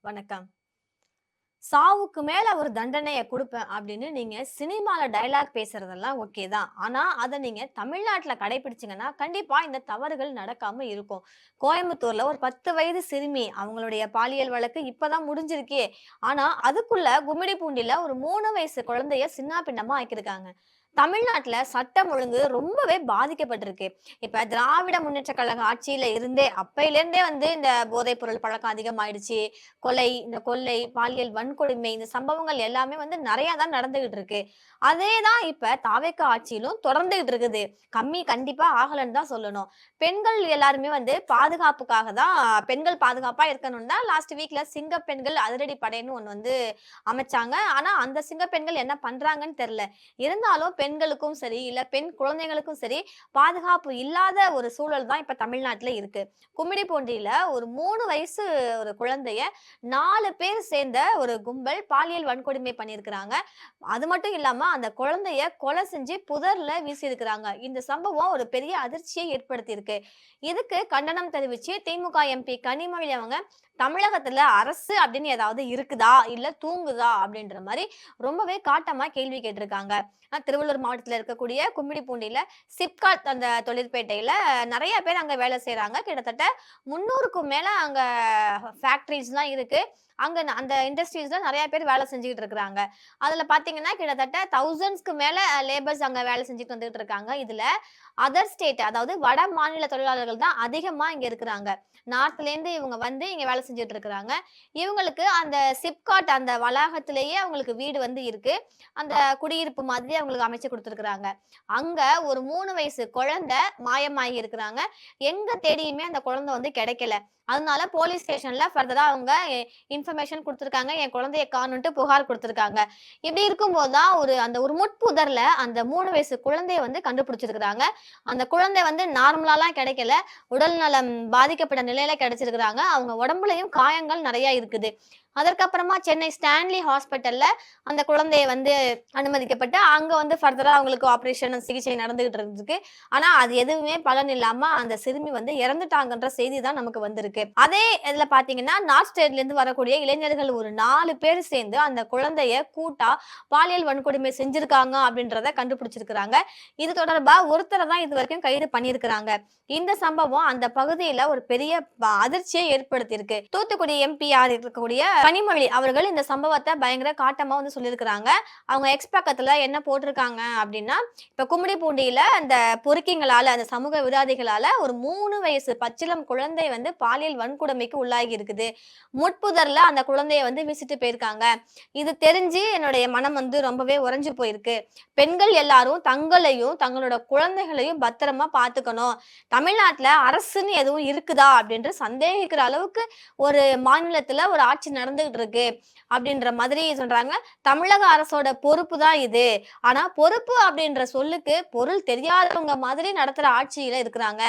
வணக்கம். சாவுக்கு மேல ஒரு தண்டனைய குடுப்பேன் அப்படின்னு நீங்க சினிமால டயலாக் பேசுறதெல்லாம் ஓகே தான். ஆனா, அத நீங்க தமிழ்நாட்டுல கடைபிடிச்சீங்கன்னா, கண்டிப்பா இந்த தவறுகள் நடக்காம இருக்கும். கோயம்புத்தூர்ல ஒரு 10 வயது சிறுமி, அவங்களுடைய பாலியல் வழக்கு இப்ப தான் முடிஞ்சிருக்கே. ஆனா, அதுக்குள்ள கும்மிடிப்பூண்டில ஒரு 3 வயசு குழந்தைய சின்னாபின்னமா ஆக்கியிருக்காங்க. தமிழ்நாட்டுல சட்டம் ஒழுங்கு ரொம்பவே பாதிக்கப்பட்டிருக்கு. இப்ப திராவிட முன்னேற்றக் கழக ஆட்சியில இருந்தே அப்பையிலேருந்தே இந்த போதைப் பொருள் பழக்கம் அதிகமாயிடுச்சு. கொள்ளை, பாலியல் வன்கொடுமை இந்த சம்பவங்கள் எல்லாமே நெறைய தான் நடந்துகிட்டு இருக்கு. அதே தான் இப்ப தாவேக்கா ஆட்சியிலும் தொடர்ந்துகிட்டு இருக்குது. கம்மி கண்டிப்பா ஆகலன்னு தான் சொல்லணும். பெண்கள் எல்லாருமே பாதுகாப்புக்காக தான் பெண்கள் பாதுகாப்பா இருக்கணும்னு தான் லாஸ்ட் வீக்ல சிங்க பெண்கள் அதிரடி படைன்னு ஒண்ணு அமைச்சாங்க. ஆனா அந்த சிங்க பெண்கள் என்ன பண்றாங்கன்னு தெரியல. இருந்தாலும் பெண்களுக்கும் சரி, இல்ல பெண் குழந்தைகளுக்கும் சரி, பாதுகாப்பு இல்லாத ஒரு சூழல் தான் இப்ப தமிழ்நாட்டுல இருக்கு. கும்மிடிப்பூண்டியில ஒரு 3 வயசு ஒரு குழந்தைய 4 பேர் சேர்ந்த ஒரு கும்பல் பாலியல் வன்கொடுமை பண்ணியிருக்கிறாங்க. அது மட்டும் இல்லாம அந்த குழந்தைய கொலை செஞ்சு புதர்ல வீசியிருக்கிறாங்க. இந்த சம்பவம் ஒரு பெரிய அதிர்ச்சியை ஏற்படுத்தியிருக்கு. இதுக்கு கண்டனம் தெரிவிச்சு திமுக எம்பி கனிமொழி அவங்க தமிழகத்துல அரசு அப்படின்னு ஏதாவது இருக்குதா? இல்ல தூங்குதா? அப்படின்ற மாரி ரொம்பவே காட்டமா கேள்வி கேட்டிருக்காங்க. திருவள்ளூர் மாவட்டத்துல இருக்கக்கூடிய கும்மிடிப்பூண்டியில சிப்காட் அந்த தொழிற்பேட்டையில நெறைய பேர் அங்க வேலை செய்றாங்க. கிட்டத்தட்ட 300க்கும் மேல அங்க ஃபேக்டரிஸ்லாம் இருக்கு. அங்க அந்த இண்டஸ்ட்ரீஸ்ல நெறைய பேர் வேலை செஞ்சுகிட்டு இருக்கிறாங்க. அதுல பார்த்தீங்கன்னா, கிட்டத்தட்ட தௌசண்ட்ஸ்க்கு மேல லேபர்ஸ் அங்க வேலை செஞ்சுட்டு வந்துட்டு இருக்காங்க. இதுல அதர் ஸ்டேட் அதாவது வட மாநில தொழிலாளர்கள் தான் அதிகமா இங்க இருக்கிறாங்க. நார்த்லேருந்து இவங்க இங்க வேலை செஞ்சுட்டு இருக்கிறாங்க. இவங்களுக்கு அந்த சிப்காட் அந்த வளாகத்திலேயே அவங்களுக்கு வீடு இருக்கு. அந்த குடியிருப்பு மாதிரி அவங்களுக்கு அமைச்சு குடுத்துருக்காங்க. அங்க ஒரு 3 வயசு குழந்தை மாயமாகி இருக்கிறாங்க. எங்க தேடியுமே அந்த குழந்தை கிடைக்கல. அதனால போலீஸ் ஸ்டேஷன்ல ஃபர்தரா அவங்க இன்ஃபர்மேஷன் குடுத்துருக்காங்க. என் குழந்தைய காணோன்ட்டு புகார் குடுத்துருக்காங்க. இப்படி இருக்கும்போது தான் ஒரு முட்புதர்ல அந்த 3 வயசு குழந்தைய கண்டுபிடிச்சிருக்காங்க. அந்த குழந்தை நார்மலாலாம் கிடைக்கல. உடல் நலம் பாதிக்கப்பட்ட நிலையில கிடைச்சிருக்கிறாங்க. அவங்க உடம்புலயும் காயங்கள் நெறைய இருக்குது. அதற்கப்புறமா சென்னை ஸ்டான்லி ஹாஸ்பிட்டல்ல அந்த குழந்தைய அனுமதிக்கப்பட்டு, அங்க ஃபர்தரா அவங்களுக்கு ஆப்பரேஷன் சிகிச்சை நடந்துகிட்டு இருந்திருக்கு. ஆனா, அது எதுவுமே பலன் இல்லாம அந்த சிறுமி இறந்துட்டாங்கன்ற செய்தி தான் நமக்கு வந்திருக்கு. அதே இதுல பார்த்தீங்கன்னா, நார்த் ஸ்டேட்லேருந்து வரக்கூடிய இளைஞர்கள் ஒரு 4 பேர் சேர்ந்து அந்த குழந்தைய கூட்டா பாலியல் வன்கொடுமை செஞ்சிருக்காங்க அப்படின்றத கண்டுபிடிச்சிருக்கிறாங்க. இது தொடர்பா ஒருத்தர தான் இதுவரைக்கும் கைது பண்ணியிருக்கிறாங்க. இந்த சம்பவம் அந்த பகுதியில ஒரு பெரிய அதிர்ச்சியை ஏற்படுத்தியிருக்கு. தூத்துக்குடி எம்பியா இருக்கக்கூடிய கனிமொழி அவர்கள் இந்த சம்பவத்தை பயங்கர காட்டமா சொல்லியிருக்கிறாங்க. அவங்க எக்ஸ் பக்கத்துல என்ன போட்டிருக்காங்க அப்படின்னா, இப்ப கும்மிடிப்பூண்டியில அந்த பொறுக்கிங்களால அந்த சமூக விரோதிகளால ஒரு 3 வயசு பச்சிளம் குழந்தை பாலியல் வன்கொடுமைக்கு உள்ளாகி இருக்குது. முட்புதர்ல அந்த குழந்தைய வீசிட்டு போயிருக்காங்க. இது தெரிஞ்சு என்னுடைய மனம் ரொம்பவே உறைஞ்சு போயிருக்கு. பெண்கள் எல்லாரும் தங்களையும் தங்களோட குழந்தைகளையும் பத்திரமா பாத்துக்கணும். தமிழ்நாட்டுல அரசுன்னு எதுவும் இருக்குதா அப்படின்று சந்தேகிக்கிற அளவுக்கு ஒரு மாநிலத்துல ஒரு ஆட்சி நடந்துகிட்டு இருக்கு அப்படின்ற மாதிரி சொல்றாங்க. தமிழக அரசோட பொறுப்பு தான் இது. ஆனா பொறுப்பு அப்படின்ற சொல்லுக்கு பொருள் தெரியாதவங்க மாதிரி நடத்துற ஆட்சியில இருக்கிறாங்க.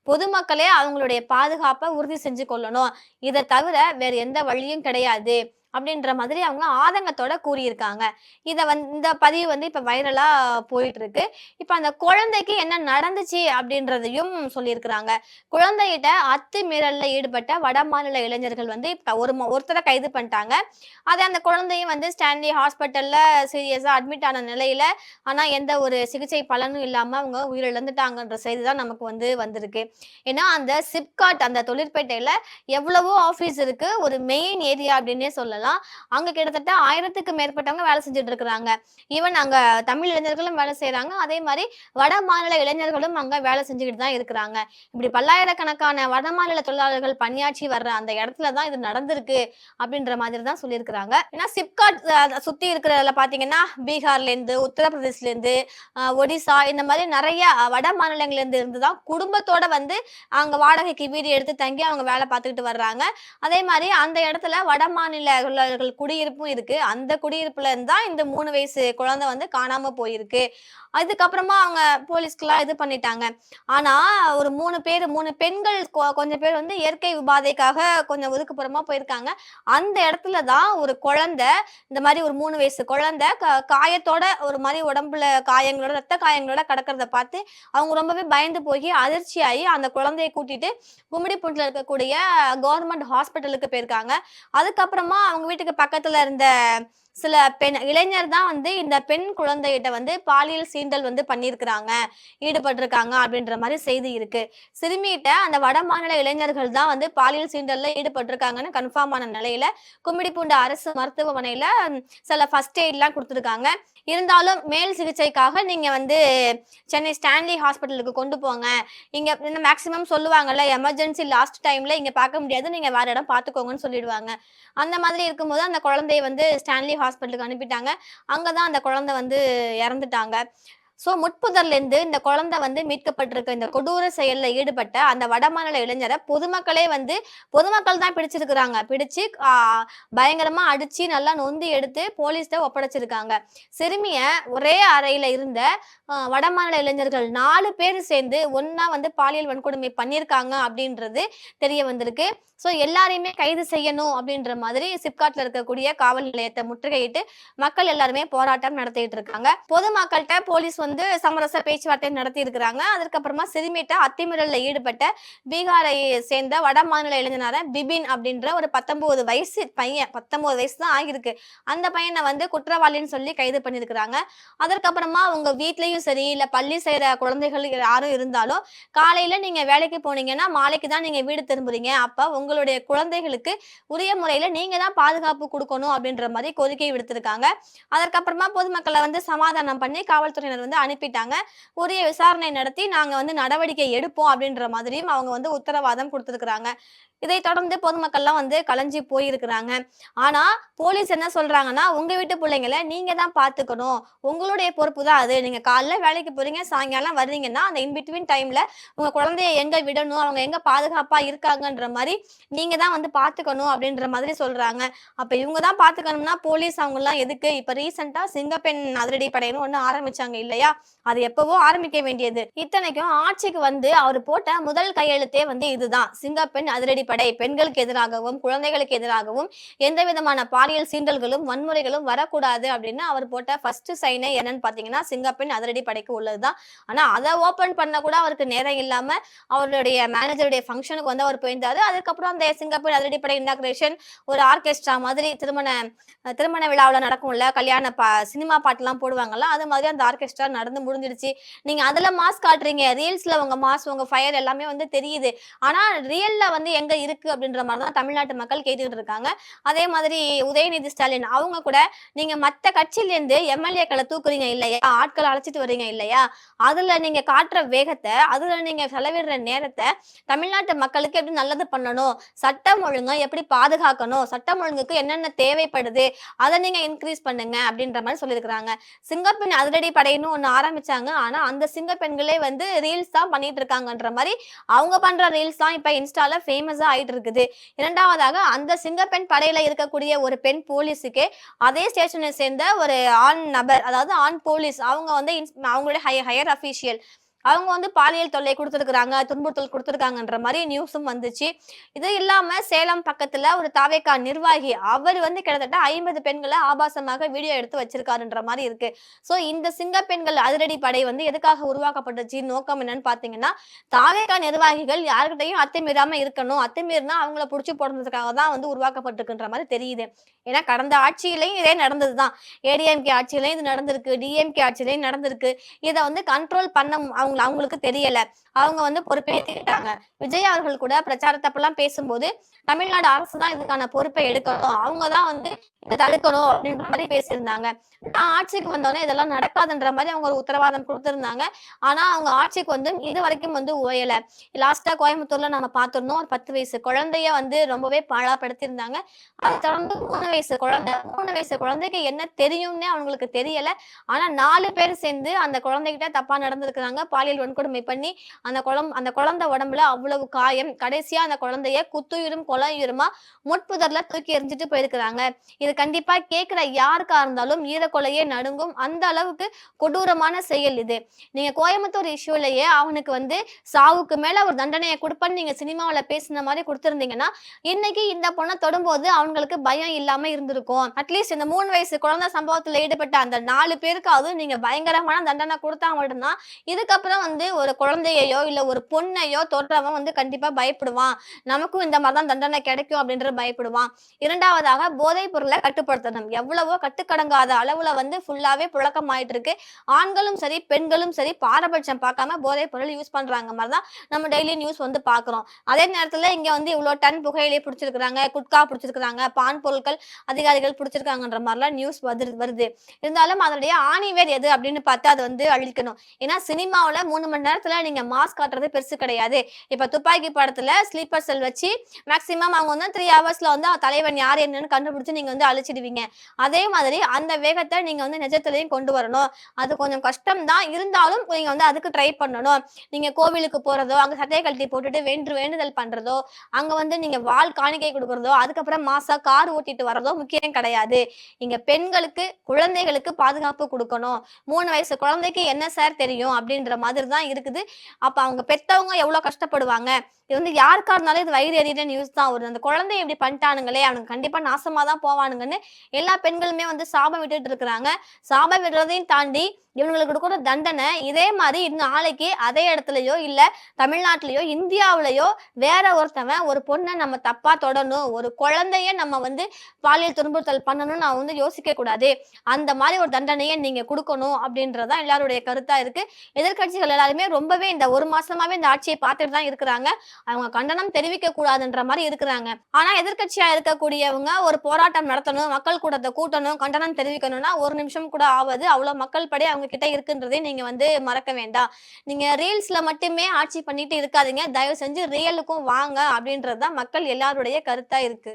பொதுமக்களே அவங்களுடைய பாதுகாப்பை உறுதி செஞ்சு கொள்ளணும். இதை தவிர வேற எந்த வழியும் கிடையாது அப்படின்ற மாதிரி அவங்க ஆதங்கத்தோட கூறியிருக்காங்க. இந்த பதிவு இப்ப வைரலா போயிட்டு இருக்கு. இப்ப அந்த குழந்தைக்கு என்ன நடந்துச்சு அப்படின்றதையும் சொல்லியிருக்கிறாங்க. குழந்தைகிட்ட அத்துமீறல்ல ஈடுபட்ட வடமாநில இளைஞர்கள் இப்ப ஒருத்தரை கைது பண்ணிட்டாங்க. அதே அந்த குழந்தையும் ஸ்டான்லி ஹாஸ்பிட்டல்ல சீரியஸா அட்மிட் ஆன நிலையில, ஆனா எந்த ஒரு சிகிச்சை பலனும் இல்லாம அவங்க உயிரிழந்துட்டாங்கன்ற செய்தி தான் நமக்கு வந்திருக்கு. ஏன்னா அந்த சிப்காட் அந்த தொழிற்பேட்டையில எவ்வளவோ ஆபீஸ் இருக்கு. ஒரு மெயின் ஏரியா அப்படின்னே சொல்லலாம். அங்க கிட்டத்தட்ட 1000க்கு மேற்பட்டவங்க வேலை செஞ்சுட்டு இருக்கிறாங்க. ஈவன் அங்க தமிழ் இளைஞர்களும் வேலை செய்யறாங்க. அதே மாதிரி வட மாநில இளைஞர்களும் அங்க வேலை செஞ்சுக்கிட்டு தான் இருக்கிறாங்க. இப்படி பல்லாயிரக்கணக்கான வட மாநில தொழிலாளர்கள் பணியாற்றி வர்ற அந்த இடத்துல தான் இது நடந்திருக்கு அப்படின்ற மாதிரி தான் சொல்லியிருக்கிறாங்க. ஏன்னா சிப்காட் சுத்தி இருக்கிறதுல பாத்தீங்கன்னா பீகார்ல இருந்து, உத்தரப்பிரதேசல இருந்து, ஒடிசா இந்த மாதிரி நிறைய வட மாநிலங்கள்ல இருந்து தான் குடும்பத்தோட அங்க வாடகைக்கு வீடு எடுத்து தங்கி அவங்க வேலை பார்த்துக்கிட்டு வர்றாங்க. அதே மாதிரி அந்த இடத்துல வட மாநில தொழிலாளர்கள் குடியிருப்பும் இருக்கு. அந்த குடியிருப்புல இருந்து தான் இந்த 3 வயசு குழந்தை வந்து காணாம போயிருக்கு. அதுக்கப்புறமா அவங்க போலீஸ்க்குலாம் இது பண்ணிட்டாங்க. ஆனா ஒரு 3 பெண்கள் கொஞ்சம் பேர் வந்து இயற்கை உபாதைக்காக கொஞ்சம் ஒதுக்குப்புறமா போயிருக்காங்க. அந்த இடத்துல தான் ஒரு குழந்தை, இந்த மாரி ஒரு 3 வயசு குழந்தை காயத்தோட ஒரு மாரி உடம்புல காயங்களோட, ரத்த காயங்களோட கிடக்கிறத பார்த்து அவங்க ரொம்பவே பயந்து போயி, அதிர்ச்சியாயி அந்த குழந்தைய கூட்டிட்டு கும்மிடிப்பூண்டில இருக்கக்கூடிய கவர்மெண்ட் ஹாஸ்பிட்டலுக்கு போயிருக்காங்க. அதுக்கப்புறமா அவங்க வீட்டுக்கு பக்கத்துல இருந்த சில இளைஞர் தான் வந்து இந்த பெண் குழந்தைகிட்ட வந்து பாலியல் சீண்டல் வந்து பண்ணியிருக்கிறாங்க, ஈடுபட்டிருக்காங்க அப்படின்ற மாரி செய்தி இருக்கு. சிறுமியிட்ட அந்த வடமாநில இளைஞர்கள் தான் வந்து பாலியல் சீண்டல்ல ஈடுபட்டிருக்காங்கன்னு கன்ஃபார்ம் ஆன நிலையில, கும்மிடிப்பூண்டி அரசு மருத்துவமனையில சில ஃபர்ஸ்ட் எய்ட்லாம் குடுத்துருக்காங்க. இருந்தாலும் மேல் சிகிச்சைக்காக நீங்க வந்து சென்னை ஸ்டான்லி ஹாஸ்பிட்டலுக்கு கொண்டு போங்க. இங்க மேக்ஸிமம் சொல்லுவாங்கல்ல, எமர்ஜென்சி லாஸ்ட் டைம்ல இங்க பார்க்க முடியாது. நீங்க வேற இடம் பார்த்துக்கோங்கன்னு சொல்லிடுவாங்க. அந்த மாதிரி இருக்கும்போது அந்த குழந்தைய வந்து ஸ்டான்லி ஹாஸ்பிட்டலுக்கு அனுப்பிட்டாங்க. அங்க தான் அந்த குழந்தை வந்து இறந்துட்டாங்க. முட்புதர்லேருந்து இந்த குழந்தை வந்து மீட்கப்பட்டிருக்க இந்த கொடூர செயல்ல ஈடுபட்ட அந்த வடமாநில இளைஞரை பொதுமக்கள் தான் பிடிச்சிருக்கிறாங்க. பிடிச்சு பயங்கரமா அடிச்சு நல்லா நொந்தி எடுத்து போலீஸ்ட்ட ஒப்படைச்சிருக்காங்க. சிறுமிய ஒரே அறையில இருந்த வடமாநில இளைஞர்கள் 4 பேர் சேர்ந்து ஒண்ணா வந்து பாலியல் வன்கொடுமை பண்ணியிருக்காங்க அப்படின்றது தெரிய வந்திருக்கு. எல்லாரையுமே கைது செய்யணும் அப்படின்ற மாதிரி சிப்காட்ல இருக்கக்கூடிய காவல் நிலையத்தை முற்றுகையிட்டு மக்கள் எல்லாருமே போராட்டம் நடத்திட்டு இருக்காங்க. பொதுமக்கள்கிட்ட போலீஸ் வந்து சமரச பேச்சுவார்த்தை நடத்தி இருக்கிறாங்க. அதுக்கப்புறமா சிறுமிட்ட அத்துமீறல்ல ஈடுபட்ட பீகாரை சேர்ந்த வடமாநில இளைஞனான பிபின் அப்படின்ற ஒரு 19 வயசு பையன், 19 வயசு தான் ஆகிருக்கு. அந்த பையனை வந்து குற்றவாளின்னு சொல்லி கைது பண்ணியிருக்கிறாங்க. அதற்கப்புறமா உங்க வீட்லயும் சரி, இல்ல பள்ளி செய்யற குழந்தைகள் யாரும் இருந்தாலும் காலையில நீங்க வேலைக்கு போனீங்கன்னா மாலைக்கு தான் நீங்க வீடு திரும்புறீங்க. அப்ப உங்களுடைய குழந்தைகளுக்கு உரிய முறையில நீங்க தான் பாதுகாப்பு கொடுக்கணும் அப்படின்ற மாதிரி கோரிக்கை விடுத்திருக்காங்க. அதற்கப்புறமா பொதுமக்களை வந்து சமாதானம் பண்ணி காவல்துறையினர் வந்து அனுப்பிட்டாங்க. உரிய விசாரணை நடத்தி நாங்க வந்து நடவடிக்கை எடுப்போம் அப்படின்ற மாதிரியும் அவங்க வந்து உத்தரவாதம் கொடுத்திருக்கிறாங்க. இதை தொடர்ந்து பொதுமக்கள்லாம் வந்து கலைஞ்சு போயிருக்கிறாங்க. ஆனா போலீஸ் என்ன சொல்றாங்கன்னா, உங்க வீட்டு பிள்ளைங்கள நீங்க தான் பாத்துக்கணும். உங்களுடைய பொறுப்பு தான் அது. நீங்க காலைல வேலைக்கு போறீங்க, சாயங்காலம் வர்றீங்கன்னா அந்த இன் பிட்வீன் டைம்ல உங்க குழந்தைய எங்க விடணும், அவங்க எங்க பாதுகாப்பா இருக்காங்கன்ற மாதிரி நீங்க தான் வந்து பாத்துக்கணும் அப்படின்ற மாதிரி சொல்றாங்க. அப்ப இவங்க தான் பாத்துக்கணும்னா போலீஸ் அவங்கலாம் எதுக்கு? இப்ப ரீசெண்டா சிங்கப்பெண் அதிரடி படைன்னு ஒண்ணு ஆரம்பிச்சாங்க இல்லையா? அது எப்பவோ ஆரம்பிக்க வேண்டியது. இத்தனைக்கும் ஆட்சிக்கு வந்து அவர் போட்ட முதல் கையெழுத்தே வந்து இதுதான். சிங்கப்பெண் அதிரடி படை பெண்களுக்கு எதிராகவும் குழந்தைகளுக்கு எதிராகவும் எந்த விதமான பாலியல் சீண்டல்களும் வன்முறைகளும் வரக்கூடாது அப்படின்னு அவர் போட்ட ஃபர்ஸ்ட் சைனே என்னன்னு பாத்தீங்கன்னா சிங்கப்பெண் அதிரடி படைக்கு உள்ளதுதான். ஆனா அதை ஓபன் பண்ண கூட அவருக்கு நேரம் இல்லாம அவருடைய மேனேஜருடைய ஃபங்க்ஷனுக்கு வந்து அவர் போயிருந்தாரு. அதுக்கப்புறம் அந்த சிங்கப்பெண் அதிரடி படை இனாகிரேஷன் ஒரு ஆர்கெஸ்ட்ரா மாதிரி திருமண விழாவில் நடக்கும்ல, கல்யாண சினிமா பாட்டுலாம் போடுவாங்கல்ல, அது மாதிரி அந்த ஆர்கெஸ்ட்ரா நடந்து முடிஞ்சிடுச்சு. நீங்க அதுல மாஸ் காட்டுறீங்க, ரீல்ஸ்ல உங்க மாஸ் உங்க ஃபயர் எல்லாமே வந்து தெரியுது. ஆனா ரியல்ல வந்து எங்க இருக்கு அப்படின்ற மாதிரி தான் தமிழ்நாட்டு மக்கள் கேட்டுக்கிட்டு இருக்காங்க. அதே மாதிரி உதயநிதி ஸ்டாலின் அவங்க கூட நீங்க மத்த கட்சியில இருந்து எம்எல்ஏக்களை தூக்குறீங்க இல்லையா, ஆட்களை அழைச்சிட்டு வர்றீங்க இல்லையா, அதுல நீங்க காட்டுற வேகத்தை, அதுல நீங்க செலவிடுற நேரத்தை தமிழ்நாட்டு மக்களுக்கு எப்படி நல்லது பண்ணணும், சட்டம் ஒழுங்கை எப்படி பாதுகாக்கணும், சட்டம் ஒழுங்குக்கு என்னென்ன தேவைப்படுது அதை நீங்க இன்க்ரீஸ் பண்ணுங்க அப்படின்ற மாதிரி சொல்லியிருக்கிறாங்க. சிங்கப்பெண் அதிரடி படைன்னு ஒண்ணு ஆரம்பிச்சாங்க. ஆனா அந்த சிங்கப்பெண்களே வந்து ரீல்ஸ் தான் பண்ணிட்டு இருக்காங்கன்ற மாதிரி அவங்க பண்ற ரீல்ஸ் தான் இப்ப இன்ஸ்டால ஃபேமஸா ஆயிட்டு இருக்குது. இரண்டாவதாக அந்த சிங்கப்பெண் படையில இருக்கக்கூடிய ஒரு பெண் போலீஸுக்கு அதே ஸ்டேஷனை சேர்ந்த ஒரு ஆண் நபர், அதாவது ஆண் போலீஸ், அவங்க வந்து அவங்களுடைய ஹையர் அபிஷியல் அவங்க வந்து பாலியல் தொல்லை கொடுத்துருக்காங்க, துன்புறுத்தல் கொடுத்துருக்காங்கன்ற மாதிரி நியூஸும் வந்துச்சு. இது இல்லாம சேலம் பக்கத்துல ஒரு தாவேகா நிர்வாகி அவர் வந்து கிட்டத்தட்ட 50 பெண்களை ஆபாசமாக வீடியோ எடுத்து வச்சிருக்காருன்ற மாதிரி இருக்கு. இந்த சிங்க பெண்கள் அதிரடி படை வந்து எதுக்காக உருவாக்கப்பட்டுச்சு, நோக்கம் என்னன்னு பாத்தீங்கன்னா தாவேகா நிர்வாகிகள் யாருக்கிட்டையும் அத்துமீறாம இருக்கணும், அத்துமீறினா அவங்கள புடிச்சு போடுறதுக்காக தான் வந்து உருவாக்கப்பட்டிருக்குன்ற மாதிரி தெரியுது. ஏன்னா கடந்த ஆட்சியிலையும் இதே நடந்ததுதான். ஏடிஎம்கே ஆட்சியிலையும் இது நடந்திருக்கு, டிஎம்கே ஆட்சியிலையும் நடந்திருக்கு. இதை வந்து கண்ட்ரோல் பண்ண அவங்களுக்கு தெரியல. அவங்க வந்து பொறுப்பேற்றுக்கிட்டாங்க. விஜய் அவர்கள் கூட பிரச்சாரத்தப்பெல்லாம் பேசும்போது தமிழ்நாடு அரசு தான் இதுக்கான பொறுப்பை எடுக்கணும், அவங்க தான் வந்து இதை தடுக்கணும் அப்படின்ற மாதிரி பேசியிருந்தாங்க. ஆட்சிக்கு வந்தோடனே இதெல்லாம் நடக்காதுன்ற மாதிரி அவங்க ஒரு உத்தரவாதம் கொடுத்திருந்தாங்க. ஆனா அவங்க ஆட்சிக்கு வந்து இது வரைக்கும் வந்து ஓயல. லாஸ்டா கோயம்புத்தூர்ல நம்ம பார்த்திருந்தோம், ஒரு 10 வயசு குழந்தைய வந்து ரொம்பவே பாழாப்படுத்தியிருந்தாங்க. அதை தொடர்ந்து 3 வயசு குழந்தைக்கு என்ன தெரியும்னே அவங்களுக்கு தெரியல. ஆனா 4 பேர் சேர்ந்து அந்த குழந்தைகிட்ட தப்பா நடந்திருக்கிறாங்க, பாலியல் வன்கொடுமை பண்ணி அந்த குழந்தை உடம்புல அவ்வளவு காயம். கடைசியா அந்த குழந்தைய குத்துயிரும் கொலையுயிருமா முட்புதர்ல தூக்கி எறிஞ்சிட்டு போயிருக்கிறாங்க. இது கண்டிப்பா கேட்கிற யாருக்கா இருந்தாலும் ஈரக்கொலையே நடுங்கும். அந்த அளவுக்கு கொடூரமான செயல் இது. நீங்க கோயம்புத்தூர் இஷ்யூலயே அவனுக்கு வந்து சாவுக்கு மேல ஒரு தண்டனையை கொடுப்பேன்னு நீங்க சினிமாவுல பேசின மாதிரி கொடுத்திருந்தீங்கன்னா, இன்னைக்கு இந்த பொண்ணை தொடும்போது அவங்களுக்கு பயம் இல்லாம இருந்திருக்கும். அட்லீஸ்ட் இந்த 3 வயசு குழந்தை சம்பவத்துல ஈடுபட்ட அந்த 4 பேருக்காவது நீங்க பயங்கரமான தண்டனை கொடுத்தா மட்டும்தான் இதுக்கப்புறம் வந்து ஒரு குழந்தையோ இல்ல ஒரு பொண்ணையோ தொடுறவன் வந்து கண்டிப்பா பயப்படுவான். நமக்கும் இந்த மாதிரி தான் தண்டனை கிடைக்கும் அப்படின்ற பயப்படுவான். இரண்டாவதாக போதைப் பொருளை கட்டுப்படுத்தணும். எவ்வளவோ கட்டுக்கடங்காத அளவுல வந்து ஃபுல்லாவே புழக்கம் ஆயிட்டு இருக்கு. ஆண்களும் சரி பெண்களும் சரி பாரபட்சம் பார்க்காம போதைப் பொருள் யூஸ் பண்றாங்க மாதிரிதான் நம்ம டெய்லி நியூஸ் வந்து பாக்குறோம். அதே நேரத்துல இங்க வந்து இவ்வளவு டன் புகையிலே பிடிச்சிருக்காங்க, குட்கா பிடிச்சிருக்காங்க, பான் பொருட்கள் அதிகாரிகள் பிடிச்சிருக்காங்கன்ற மாதிரிலாம் நியூஸ் வருது. இருந்தாலும் அதனுடைய ஆணிவேர் எது அப்படின்னு பார்த்து அதை வந்து அழிக்கணும். ஏன்னா சினிமாவுல 3 மணி நேரத்துல நீங்க மாஸ் காட்டுறது பெருசு கிடையாது. இப்ப துப்பாக்கி படத்துல ஸ்லீப்பர் செல் வச்சு மேக்சிமம் அவங்க வந்து 3 ஹவர்ஸ்ல வந்து தலைவன் யார் என்னன்னு கண்டுபிடிச்சு நீங்க வந்து அழிச்சிடுவீங்க. அதே மாதிரி அந்த வேகத்தை நீங்க வந்து நிஜத்திலையும் கொண்டு வரணும். அது கொஞ்சம் கஷ்டம் தான். இருந்தாலும் நீங்க வந்து அதுக்கு ட்ரை பண்ணணும். நீங்க கோவிலுக்கு போறதோ, அங்க சட்டையை கழட்டி போட்டுட்டு வேண்டுதல் பண்றதோ, அங்க வந்து நீங்க வாள் காணிக்கை கொடுக்கறதோ, அதுக்கப்புறம் மாசா கார் ஓட்டிட்டு வர்றதோ முக்கியம் கிடையாது. இங்க பெண்களுக்கு குழந்தைகளுக்கு பாதுகாப்பு கொடுக்கணும். 3 வயசு குழந்தைக்கு என்ன சார் தெரியும் அப்படின்ற மாதிரி தான் இருக்குது. அப்ப அவங்க பெத்தவங்க எவ்வளவு கஷ்டப்படுவாங்க. இது வந்து யாருக்கா இருந்தாலும் இது வயிறு எறிகிற நியூஸ் தான் வருது. அந்த குழந்தைய இப்படி பண்ணிட்டானுங்களே அவனுக்கு கண்டிப்பா நாசமா தான் போவானுங்கன்னு எல்லா பெண்களுமே வந்து சாபம் விட்டுட்டு இருக்கிறாங்க. சாபம் விடுறதையும் தாண்டி இவங்களுக்கு கொடுக்குற தண்டனை இதே மாதிரி இன்னும் நாளைக்கு அதே இடத்துலயோ இல்ல தமிழ்நாட்டிலயோ இந்தியாவிலயோ வேற ஒருத்தவன் ஒரு பொண்ணை நம்ம தப்பா தொடணும், ஒரு குழந்தைய நம்ம வந்து பாலியல் துன்புறுத்தல் பண்ணணும்னு நான் வந்து யோசிக்க கூடாது. அந்த மாதிரி ஒரு தண்டனையை நீங்க கொடுக்கணும் அப்படின்றதான் எல்லாருடைய கருத்தா இருக்கு. எதிர்கட்சிகள் எல்லாருமே ரொம்பவே இந்த 1 மாசமாவே இந்த ஆட்சியை பார்த்துட்டு தான் இருக்கிறாங்க. அவங்க கண்டனம் தெரிவிக்க கூடாதுன்ற மாதிரி இருக்கிறாங்க. ஆனா எதிர்கட்சியா இருக்கக்கூடியவங்க ஒரு போராட்டம் நடத்தணும், மக்கள் கூட்டத்தை கூட்டணும், கண்டனம் தெரிவிக்கணும்னா 1 நிமிஷம் கூட ஆகாது. அவ்வளவு மக்கள் படி அவங்க கிட்ட இருக்குன்றதே நீங்க வந்து மறக்க வேண்டாம். நீங்க ரீல்ஸ்ல மட்டுமே ஆட்சி பண்ணிட்டு இருக்காதீங்க. தயவு செஞ்சு ரியலுக்கும் வாங்க அப்படின்றதுதான் மக்கள் எல்லாருடைய கருத்தா இருக்கு.